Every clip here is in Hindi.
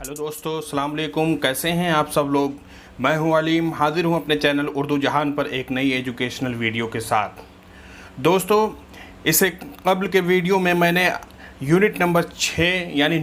हेलो दोस्तों, अस्सलाम वालेकुम। कैसे हैं आप सब लोग। मैं हूं अलीम, हाजिर हूं अपने चैनल उर्दू जहान पर एक नई एजुकेशनल वीडियो के साथ। दोस्तों, इससे कबल के वीडियो में मैंने यूनिट नंबर 6 यानी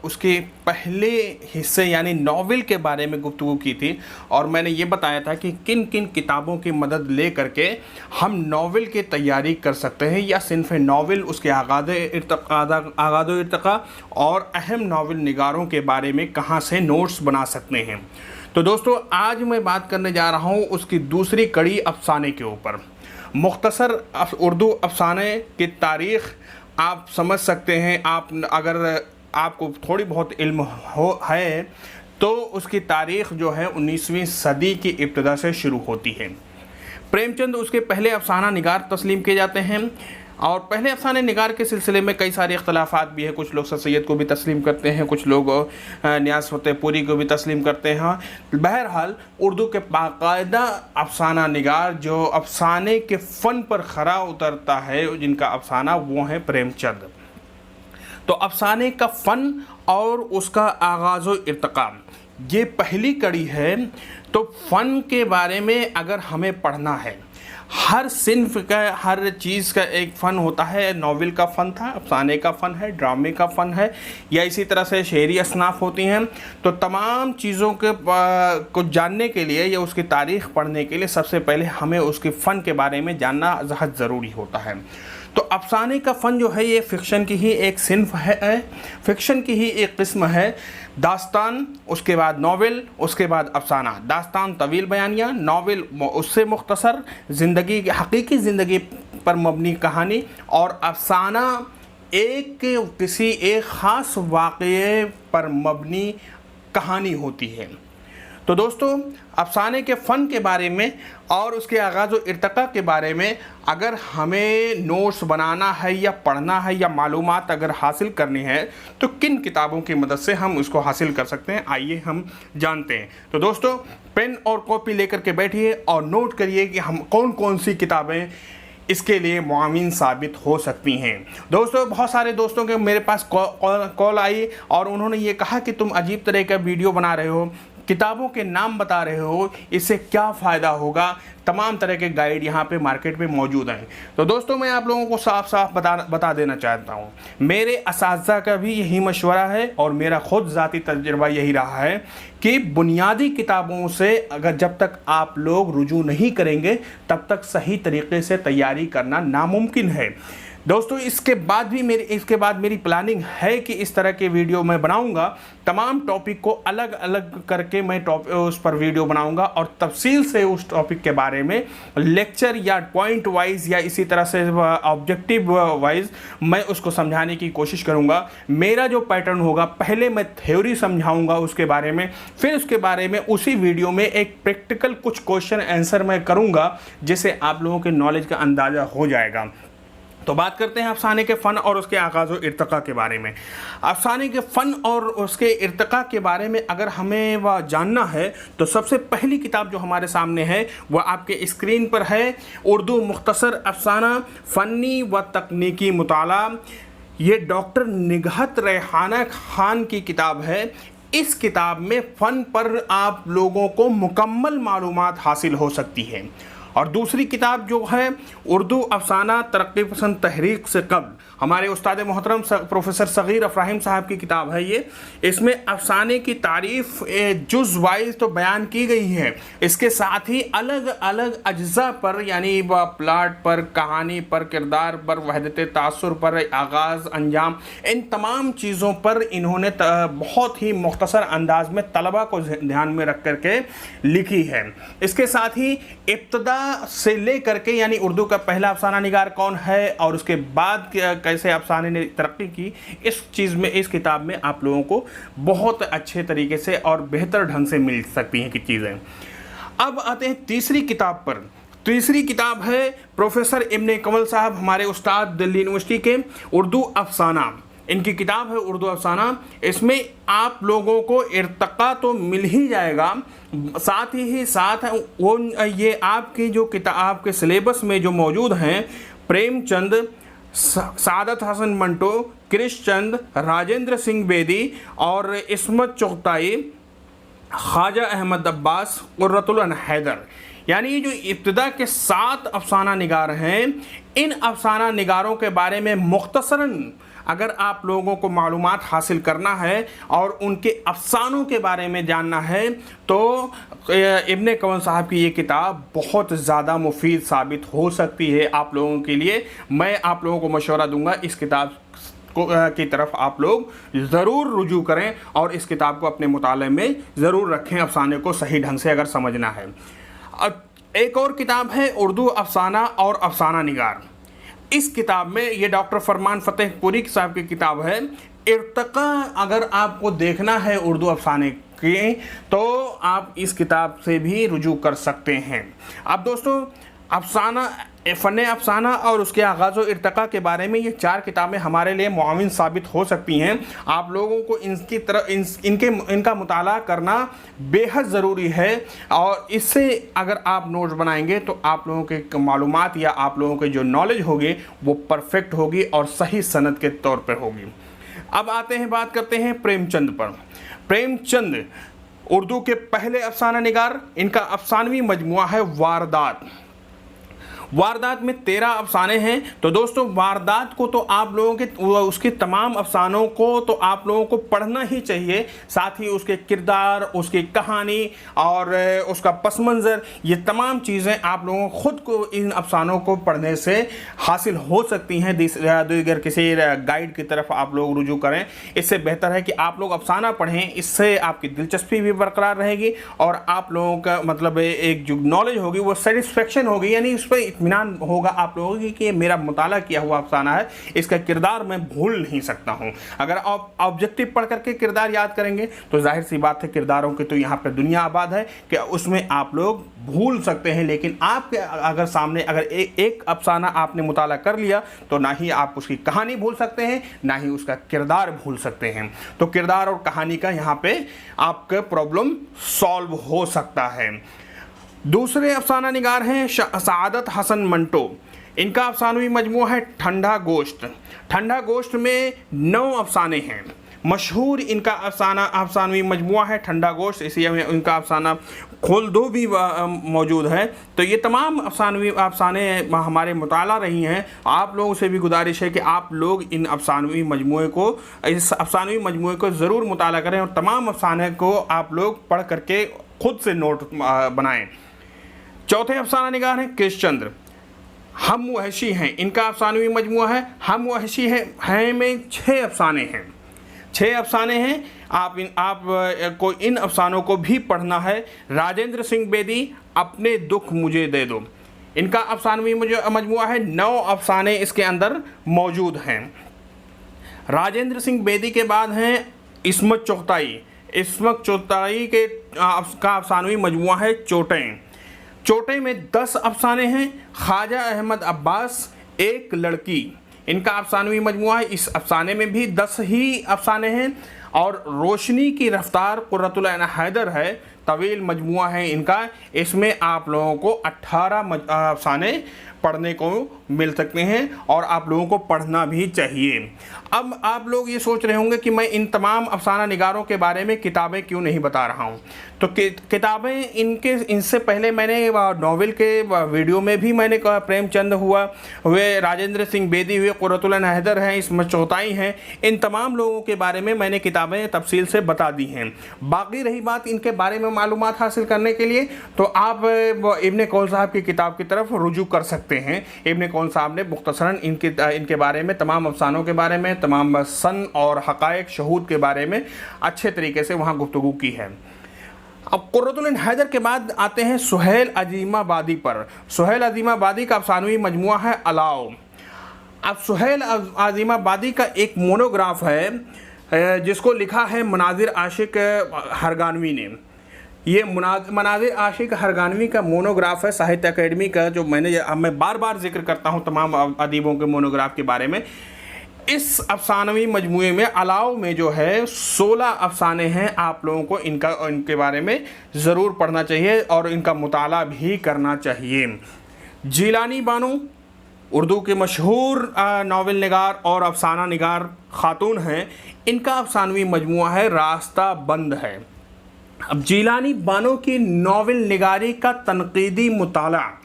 उसके पहले हिस्से यानी नावल के बारे में गुफ्तगू की थी और मैंने ये बताया था कि किन किन किताबों की मदद ले करके हम नावल की तैयारी कर सकते हैं या सिन्फ़ नावल, उसके आगाज़ इर्तिक़ा और अहम नावल निगारों के बारे में कहाँ से नोट्स बना सकते हैं। तो दोस्तों, आज मैं बात करने जा रहा हूँ उसकी दूसरी कड़ी अफ़साने के ऊपर। मुख्तसर उर्दू अफ़साने की तारीख़ आप समझ सकते हैं। आप अगर आपको थोड़ी बहुत इल्म है तो उसकी तारीख़ जो है 19वीं सदी की इब्तिदा से शुरू होती है। प्रेमचंद उसके पहले अफसाना निगार तस्लीम किए जाते हैं और पहले अफसाने निगार के सिलसिले में कई सारे इख्तलाफात भी हैं। कुछ लोग सर सैयद को भी तस्लीम करते हैं, कुछ लोग नियाज़ फतेहपुरी को भी तस्लीम करते हैं। बहरहाल उर्दू के बाकायदा अफसाना निगार जो अफसाने के फ़न पर खरा उतरता है, जिनका अफसाना वो है प्रेमचंद। तो अफसाने का फ़न और उसका आगाज़ व इर्तिक़ा ये पहली कड़ी है। तो फ़न के बारे में अगर हमें पढ़ना है, हर सिन्फ का, हर चीज़ का एक फ़न होता है। नावल का फ़न था, अफसाने का फ़न है, ड्रामे का फ़न है, या इसी तरह से शेरी असनाफ़ होती हैं। तो तमाम चीज़ों के को जानने के लिए या उसकी तारीख़ पढ़ने के लिए सबसे पहले हमें उसके फ़न के बारे में जानना बहुत ज़रूरी होता है। तो अफसाने का फ़न जो है ये फ़िक्शन की ही एक सिन्फ है, फ़िक्शन की ही एक किस्म है। दास्तान, उसके बाद नावल, उसके बाद अफसाना। दास्तान तवील बयानिया, नावल उससे मुख्तसर ज़िंदगी, हकीकी ज़िंदगी पर मबनी कहानी, और अफसाना किसी एक ख़ास वाक़ये पर मबनी कहानी होती है। तो दोस्तों, अफसाने के फ़न के बारे में और उसके आगाज़ व इर्तिक़ा के बारे में अगर हमें नोट्स बनाना है या पढ़ना है या मालूमात अगर हासिल करनी है तो किन किताबों की मदद से हम उसको हासिल कर सकते हैं, आइए हम जानते हैं। तो दोस्तों, पेन और कॉपी लेकर के बैठिए और नोट करिए कि हम कौन कौन सी किताबें इसके लिए मुआविन साबित हो सकती हैं। दोस्तों, बहुत सारे दोस्तों के मेरे पास कॉल आई और उन्होंने ये कहा कि तुम अजीब तरह का वीडियो बना रहे हो, किताबों के नाम बता रहे हो, इससे क्या फ़ायदा होगा। तमाम तरह के गाइड यहाँ पे मार्केट में मौजूद हैं। तो दोस्तों, मैं आप लोगों को साफ साफ बता देना चाहता हूँ, मेरे असातिज़ा का भी यही मशवरा है और मेरा ख़ुद ज़ाती तजुर्बा यही रहा है कि बुनियादी किताबों से अगर जब तक आप लोग रुजू नहीं करेंगे तब तक सही तरीके से तैयारी करना नामुमकिन है। दोस्तों, इसके बाद मेरी प्लानिंग है कि इस तरह के वीडियो मैं बनाऊंगा। तमाम टॉपिक को अलग अलग करके मैं उस पर वीडियो बनाऊंगा और तफसील से उस टॉपिक के बारे में लेक्चर या पॉइंट वाइज या इसी तरह से ऑब्जेक्टिव वाइज मैं उसको समझाने की कोशिश करूंगा। मेरा जो पैटर्न होगा, पहले मैं थ्योरी समझाऊंगा उसके बारे में, फिर उसके बारे में उसी वीडियो में एक प्रैक्टिकल कुछ क्वेश्चन आंसर मैं करूँगा जिससे आप लोगों के नॉलेज का अंदाज़ा हो जाएगा। तो बात करते हैं अफसाने के फ़न और उसके आगाज़ व इर्तिक़ा के बारे में। अफसाने के फ़न और उसके इर्तिक़ा के बारे में अगर हमें वह जानना है तो सबसे पहली किताब जो हमारे सामने है वह आपके स्क्रीन पर है, उर्दू मुख्तसर अफसाना फ़नी व तकनीकी मुताला। ये डॉक्टर निगहत रेहाना खान की किताब है। इस किताब में फ़न पर आप लोगों को मुकम्मल मालूमात हासिल हो सकती है। और दूसरी किताब जो है उर्दू अफसाना तरक्की पसंद तहरीक से कब्ल, हमारे उस्ताद मोहतरम प्रोफेसर सग़ीर अफ़राहिम साहब की किताब है ये। इसमें अफसाने की तारीफ़ जुज़ वाइज तो बयान की गई है, इसके साथ ही अलग अलग अज्ज़ा पर यानी प्लाट पर, कहानी पर, किरदार पर, वहदत तासुर पर, आगाज़, अंजाम, इन तमाम चीज़ों पर इन्होंने बहुत ही मुख्तसर अंदाज में तलबा को ध्यान में रख करके लिखी है। इसके साथ ही इब्तदा से ले करके यानी उर्दू का पहला अफसाना निगार कौन है और उसके बाद कैसे अफसाने ने तरक्की की, इस किताब में आप लोगों को बहुत अच्छे तरीके से और बेहतर ढंग से मिल सकती हैं कि चीज़ें। अब आते हैं तीसरी किताब पर। तीसरी किताब है प्रोफेसर इब्ने कमल साहब, हमारे उस्ताद दिल्ली यूनिवर्सिटी के, उर्दू अफसाना। इनकी किताब है उर्दू अफसाना। इसमें आप लोगों को इर्तिक़ा तो मिल ही जाएगा, साथ ही साथ वो ये आपकी जो किताब के सिलेबस में जो मौजूद हैं, प्रेमचंद, सादत हसन मंटो, कृष चंद, राजेंद्र सिंह बेदी और इस्मत चुगताई, ख्वाजा अहमद अब्बास, कुर्रतुल हैदर। यानी ये जो इब्तिदा के 7 अफसाना निगार हैं, इन अफसाना निगारों के बारे में मुख्तसरन अगर आप लोगों को मालूमात हासिल करना है और उनके अफसानों के बारे में जानना है तो इब्ने कौन साहब की ये किताब बहुत ज़्यादा मुफीद साबित हो सकती है आप लोगों के लिए। मैं आप लोगों को मशवरा दूंगा इस किताब की तरफ आप लोग ज़रूर रुजू करें और इस किताब को अपने मुताले में ज़रूर रखें, अफसाने को सही ढंग से अगर समझना है। अब एक और किताब है उर्दू अफसाना और अफसाना निगार। इस किताब में ये डॉक्टर फरमान फ़तेहपुरी साहब की किताब है। इर्तक़ा अगर आपको देखना है उर्दू अफसाने के तो आप इस किताब से भी रुजू कर सकते हैं। अब दोस्तों अफसाना, फ़न अफसाना और उसके आगाज़ व इर्तक़ा के बारे में ये 4 किताबें हमारे लिए मुआविन साबित हो सकती हैं। आप लोगों को इनकी तरफ इनका मुताला करना बेहद ज़रूरी है और इससे अगर आप नोट्स बनाएंगे तो आप लोगों के मालूमात या आप लोगों के जो नॉलेज होगी वो परफेक्ट होगी और सही सनद के तौर पर होगी। अब आते हैं, बात करते हैं प्रेमचंद पर। प्रेमचंद उर्दू के पहले अफसाना निगार। इनका अफसानवी मजमुआ है वारदात। वारदात में 13 अफसाने हैं। तो दोस्तों वारदात को तो आप लोगों के उसके तमाम अफसानों को तो आप लोगों को पढ़ना ही चाहिए, साथ ही उसके किरदार, उसकी कहानी और उसका पस मंज़र, ये तमाम चीज़ें आप लोगों को ख़ुद को इन अफसानों को पढ़ने से हासिल हो सकती हैं। दीगर किसी गाइड की तरफ आप लोग रुजू करें, इससे बेहतर है कि आप लोग अफसाना पढ़ें। इससे आपकी दिलचस्पी भी बरकरार रहेगी और आप लोगों का मतलब एक जो नॉलेज होगी वो सेटिस्फेक्शन होगी, यानी उस पर इत्मीनान होगा आप लोगों की कि मेरा मुताला किया हुआ अफसाना है, इसका किरदार मैं भूल नहीं सकता हूं। अगर आप ऑब्जेक्टिव पढ़ करके किरदार याद करेंगे तो जाहिर सी बात है किरदारों की तो यहाँ पे दुनिया आबाद है कि उसमें आप लोग भूल सकते हैं। लेकिन आपके अगर सामने अगर एक अफसाना आपने मुताला कर लिया तो ना ही आप उसकी कहानी भूल सकते हैं, ना ही उसका किरदार भूल सकते हैं। तो किरदार और कहानी का यहाँ पे आपका प्रॉब्लम सॉल्व हो सकता है। दूसरे अफसाना निगार हैं सादत हसन मंटो। इनका अफसानवी मजमूआ है ठंडा गोश्त। ठंडा गोश्त में 9 अफसाने हैं। मशहूर इनका अफसानवी मजमूआ है ठंडा गोश्त, इसी में इनका अफसाना खुल्दो भी मौजूद है। तो ये तमाम अफसाने हमारे मुताला रही हैं। आप लोगों से भी गुजारिश है कि आप लोग इन अफसानवी मजमूए को, इस अफसानवी मजमूए को ज़रूर मुताला करें और तमाम अफसाने को आप लोग पढ़ करके खुद से नोट बनाएं। चौथे अफसाना निगार हैं कृष चंद्र। हम वहशी हैं। इनका अफसानवी मजमूआ है हम वहशी हैं में 6 अफसाने हैं। 6 अफसाने हैं। आप को इन अफसानों को भी पढ़ना है। राजेंद्र सिंह बेदी, अपने दुख मुझे दे दो। इनका अफसानवी मजमूआ है। 9 अफसाने इसके अंदर मौजूद हैं। राजेंद्र सिंह बेदी के बाद हैं इस्मत चुगताई। इस्मत चुगताई का अफसानवी मजमूआ है चोटें। चोटें में 10 अफसाने हैं। ख्वाजा अहमद अब्बास, एक लड़की, इनका अफसानवी मजमूआ है। इस अफसाने में भी 10 ही अफसाने हैं। और रोशनी की रफ्तार कुर्रतुल हैदर है, तवील मजमूआ है इनका। इसमें आप लोगों को 18 अफसाने पढ़ने को मिल सकते हैं और आप लोगों को पढ़ना भी चाहिए। अब आप लोग ये सोच रहे होंगे कि मैं इन तमाम अफसाना निगारों के बारे में किताबें क्यों नहीं बता रहा हूँ। तो किताबें इनसे पहले मैंने नॉवेल के वीडियो में भी मैंने कहा, प्रेमचंद हुए, राजेंद्र सिंह बेदी हुए, कुर्रतुल हैदर हैं, इस्मत चुगताई हैं, इन तमाम लोगों के बारे में मैंने किताबें तफसील से बता दी हैं। बाकी रही बात इनके बारे में मालूमात हासिल करने के लिए तो आप इब्ने कौल साहब की किताब की तरफ रुजू कर सकते हैं। इब्ने कौल साहब ने मुख्तसरन इनके बारे में, तमाम अफसानों के बारे में, तमाम सन और हक़ाइक़ शहूद के बारे में अच्छे तरीके से वहाँ गुफ्तगू की है। अब कुर्रतुल हैदर के बाद आते हैं सुहेल अजीमाबादी पर। सुहेल अजीमाबादी का अफसानवी मजमूआ है अलाव। अब सुहेल अजीमाबादी का एक मोनोग्राफ है जिसको लिखा है मनाजिर आशिक हरगानवी ने। ये मनाजिर आशिक हरगानवी का मोनोग्राफ है साहित्य अकेडमी का, जो मैं बार बार जिक्र करता हूँ तमाम अदीबों के मोनोग्राफ के बारे में। इस अफसानवी मजमूए में अलाव में जो है 16 अफसाने हैं। आप लोगों को इनके बारे में ज़रूर पढ़ना चाहिए और इनका मुताला भी करना चाहिए। जीलानी बानो, उर्दू के मशहूर नावल निगार और अफसाना निगार ख़ातून हैं। इनका अफसानवी मजमुआ है रास्ता बंद है। अब जिलानी बानो की नावल निगारी का तनकीदी मुताला,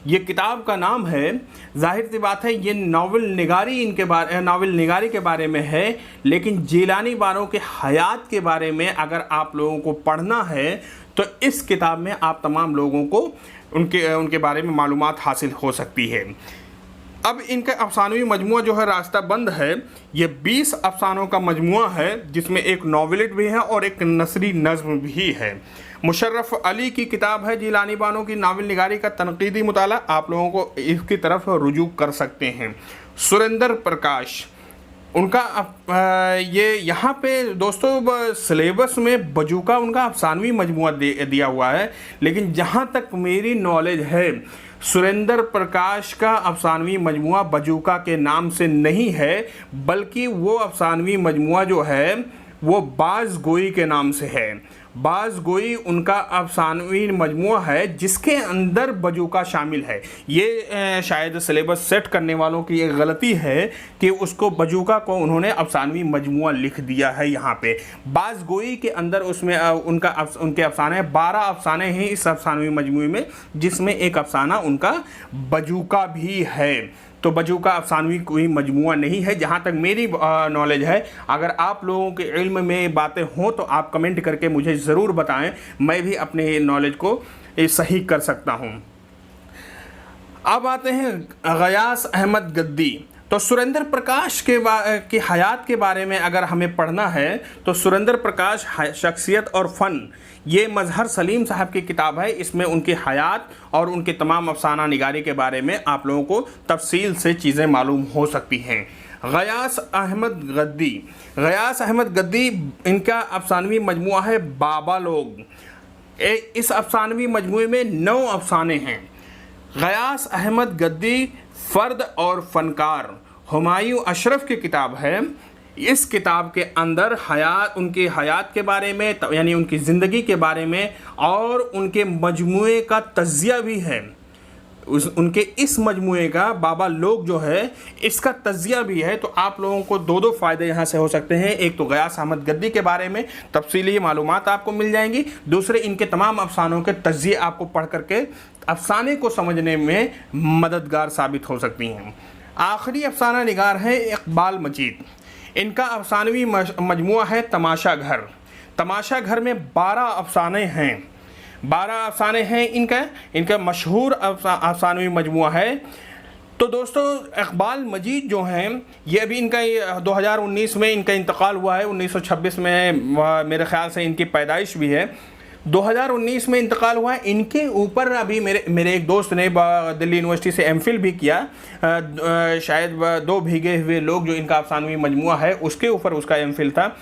ये किताब का नाम है। जाहिर सी बात है ये नावल निगारी के बारे में है, लेकिन जिलानी बानो के हयात के बारे में अगर आप लोगों को पढ़ना है तो इस किताब में आप तमाम लोगों को उनके बारे में मालूमात हासिल हो सकती है। अब इनका अफसानवी मजमुआ जो है रास्ता बंद है, ये 20 अफसानों का मजमुआ है, जिसमें एक नॉवेलेट भी है और एक नसरी नज़्म भी है। मुशर्रफ अली की किताब है जिलानी बानो की नावल निगारी का तनकीदी मुताला। आप लोगों को इसकी तरफ रुजू कर सकते हैं। सुरेंद्र प्रकाश उनका ये यहाँ पे दोस्तों सिलेबस में बजूका उनका अफसानवी मजमुआ दिया हुआ है, लेकिन जहाँ तक मेरी नॉलेज है सुरेंद्र प्रकाश का अफसानवी मजमुआ बजूका के नाम से नहीं है, बल्कि वो अफसानवी मजमुआ जो है वो बाज़ गोई के नाम से है। बाज़ गोई उनका अफसानवी मजमुआ है जिसके अंदर बजूका शामिल है। ये शायद सिलेबस सेट करने वालों की एक गलती है कि उसको बजूका को उन्होंने अफसानवी मजमुआ लिख दिया है यहाँ पे। बाज़ गोई के अंदर उसमें उनके अफसाने 12 अफसाने हैं इस अफसानवी मजमुए में, जिसमें एक अफसाना उनका बजूका भी है। तो बजूका अफसानवी कोई मजमुआ नहीं है जहाँ तक मेरी नॉलेज है। अगर आप लोगों के इल्म में बातें हों तो आप कमेंट करके मुझे ज़रूर बताएं, मैं भी अपने नॉलेज को सही कर सकता हूँ। अब आते हैं गयास अहमद गद्दी। तो सुरेंद्र प्रकाश की हयात के बारे में अगर हमें पढ़ना है तो सुरेंद्र प्रकाश शख्सियत और फ़न, ये मज़हर सलीम साहब की किताब है। इसमें उनकी हयात और उनके तमाम अफसाना निगारी के बारे में आप लोगों को तफसील से चीज़ें मालूम हो सकती हैं। गयास अहमद गद्दी इनका अफसानवी मजमुआ है बाबा लोग। इस अफसानवी मजमुए में 9 अफसाने हैं। गयास अहमद गद्दी फ़र्द और फ़नकार हुमायूं अशरफ की किताब है। इस किताब के अंदर उनकी हयात के बारे में, यानी उनकी ज़िंदगी के बारे में और उनके मजमुए का तज़िया भी है। उनके इस मजमुए का बाबा लोग जो है इसका तज़िया भी है। तो आप लोगों को दो फ़ायदे यहाँ से हो सकते हैं। एक तो गयास अहमद गद्दी के बारे में तफसीली मालूमात आपको मिल जाएंगी, दूसरे इनके तमाम अफसानों के तज़िये आपको पढ़ करके अफसाने को समझने में मददगार साबित हो सकती हैं। आखिरी अफसाना निगार है इकबाल मजीद। इनका अफसानवी मजमुआ है तमाशा घर में 12 अफसाने हैं। 12 अफसाने हैं इनका मशहूर अफसानवी मजमुआ है। तो दोस्तों इकबाल मजीद जो हैं ये अभी इनका 2019 में इनका इंतकाल हुआ है। 1926 में मेरे ख़्याल से इनकी पैदाइश भी है। 2019 में इंतकाल हुआ है। इनके ऊपर अभी मेरे एक दोस्त ने दिल्ली यूनिवर्सिटी से एमफिल भी किया। शायद 2 भीगे हुए लोग जो इनका अफसानवी मजमुआ है उसके ऊपर उसका एमफिल था।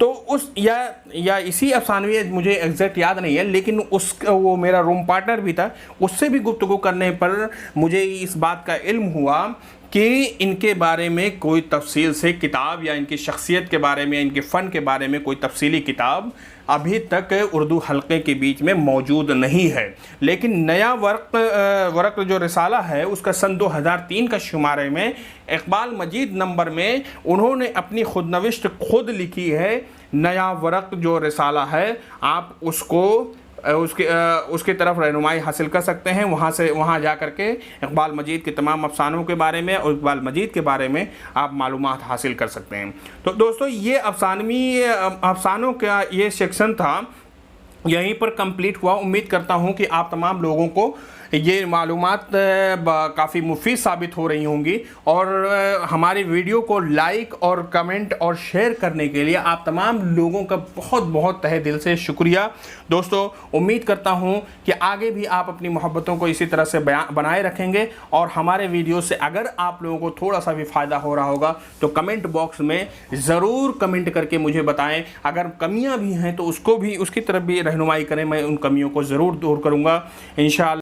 तो उस या इसी अफसानवी, मुझे एग्जैक्ट याद नहीं है, लेकिन वो मेरा रूम पार्टनर भी था। उससे भी गुफ्तगू करने पर मुझे इस बात का इल्म हुआ कि इनके बारे में कोई तफसील से किताब या इनकी शख्सियत के बारे में, इनके फ़न के बारे में कोई तफसीली किताब अभी तक उर्दू हल्के के बीच में मौजूद नहीं है। लेकिन नया वर्क जो रिसाला है उसका सन 2003 का शुमारे में इकबाल मजीद नंबर में उन्होंने अपनी खुदनविश्त खुद लिखी है। नया वर्क जो रिसाला है आप उसके तरफ रहनुमाई हासिल कर सकते हैं। वहाँ जा कर के इकबाल मजीद के तमाम अफसानों के बारे में और इकबाल मजीद के बारे में आप मालूमात हासिल कर सकते हैं। तो दोस्तों ये अफसानों का ये सेक्शन था, यहीं पर कंप्लीट हुआ। उम्मीद करता हूँ कि आप तमाम लोगों को ये मालूमात काफ़ी मुफीद साबित हो रही होंगी। और हमारी वीडियो को लाइक और कमेंट और शेयर करने के लिए आप तमाम लोगों का बहुत बहुत तहे दिल से शुक्रिया। दोस्तों उम्मीद करता हूँ कि आगे भी आप अपनी मोहब्बतों को इसी तरह से बनाए रखेंगे। और हमारे वीडियो से अगर आप लोगों को थोड़ा सा भी फ़ायदा हो रहा होगा तो कमेंट बॉक्स में ज़रूर कमेंट करके मुझे बताएं। अगर कमियाँ भी हैं तो उसकी तरफ भी रहनुमाई करें, मैं उन कमियों को ज़रूर दूर करूँगा इंशाअल्लाह।